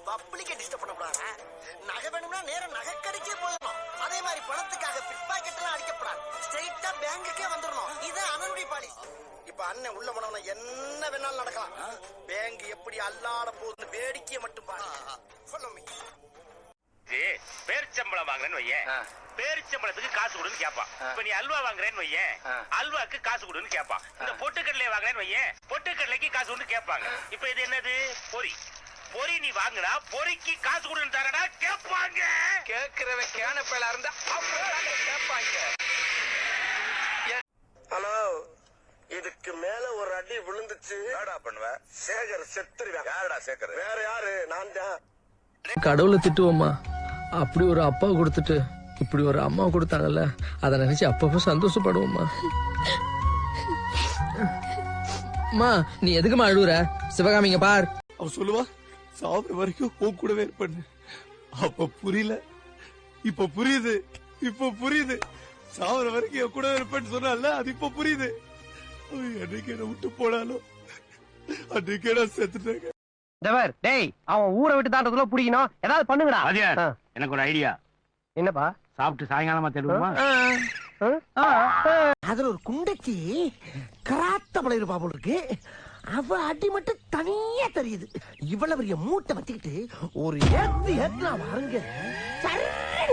பப்ளிக்க disturb பண்ணக்கூடாது. நகை வேணும்னா நேரம் நகைக்கடைக்கே போயிடணும். அதே மாதிரி பணத்துக்காக பிட் பாக்கெட் எல்லாம் அடிக்கப்படாது. ஸ்ட்ரைட்டா பேங்குக்கே வந்துடணும். இது அண்ணனுடைய பாலிசி. இப்ப அண்ணன் உள்ள போனவன என்ன வேணாலும் நடக்கலாம். பேங்க் எப்படி அல்லாட போகுதுன்னு வேடிக்கையை மட்டும் பாருங்க. Follow me. பேரிச்சம்பளம் வாங்குறேன்னு வையேன், பேரிச்சம்பளத்துக்கு காசு கொடுன்னு கேட்பான். இப்ப நீ அல்வா வாங்குறேன்னு வையேன், அல்வாக்கு காசு கொடுன்னு கேட்பான். இந்த பொட்டுக்கடலை வாங்குறேன்னு வையேன், பொட்டுக்கடலைக்கு காசு கொடுன்னு கேட்பாங்க. இப்ப இது என்னது? பொரி. பொரி நீ வாங்குனா பொரிக்கு காசு கொடுன்னு தரடா கேட்பாங்க. கேட்கிறவன் கேனப்பையில இருந்தா கேட்பாங்க. ஹலோ, இதுக்கு மேல ஒரு அடி விழுந்துச்சு என்னடா பண்ணுவ? சேகர் செத்துருவேன். யாருடா சேகர்? வேற யாரு? நான் தான். கடவுளை திட்டுவோமா? அப்படி ஒரு அப்பா கொடுத்துட்டு இப்படி ஒரு அம்மா கொடுத்தாங்கல்ல, அதை நினைச்சு அப்பப்போ சந்தோஷப்படுவோமா? அம்மா, நீ எதுக்குமா அழுவுற? சிவகாமிங்க பார். அவ சொல்லுவா, சாப்பிட வரைக்கும் உன் கூடவே இருப்பேன்னு. அப்ப புரியல, இப்ப புரியுது. இப்ப புரியுது. சாவர வரைக்கும் என் கூடவே இருப்பேன்னு சொன்னால, அது இப்ப புரியுது. என்னைக்கு என்ன விட்டு போனாலும் அன்னைக்கு நான் செத்துட்டேங்க. டேய், அவன் ஊரை விட்டு தாண்டதுல பிடிக்கணும். ஏதாவது பண்ணுங்கடா. எனக்கு ஒரு ஐடியா. என்னப்பா? சாப்பிட்டு சாயங்காலமா தேடுவோமா? அதுல ஒரு குண்டைக்கு கராத்த பழைய போல இருக்கு. அவ அடி மட்டும் தனியா தெரியுது. இவ்வளவு பெரிய மூட்டை வச்சுக்கிட்டு ஒரு ஏத்து வாருங்க.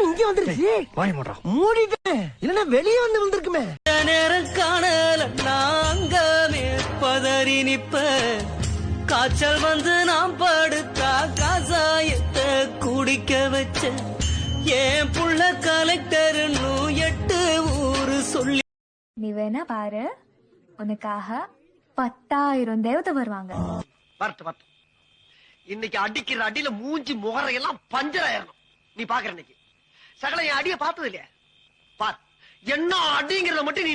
இங்க வந்துருச்சு. மூடிட்டேன், இல்லன்னா வெளியே வந்து வந்திருக்குமே. நேரம் காணல நாங்க பதறி நிப்ப, காய்ச்சல் வந்து நாம் படுத்தா காசாயத்தை குடிக்க வச்ச ஏன் புள்ள கலெக்டர் 8 ஊரு சொல்லி. நீ வேணா பாரு, உனக்காக 10,000 தேவதை வருவாங்க. வரட்டு. இன்னைக்கு அடிக்கிற அடியில மூஞ்சி முகரையெல்லாம் பஞ்சர் ஆயிரணும். நீ பாக்குற இன்னைக்கு சகல என் அடிய பார்த்தது இல்லையா? பார், என்ன அடிங்கிறத மட்டும் நீ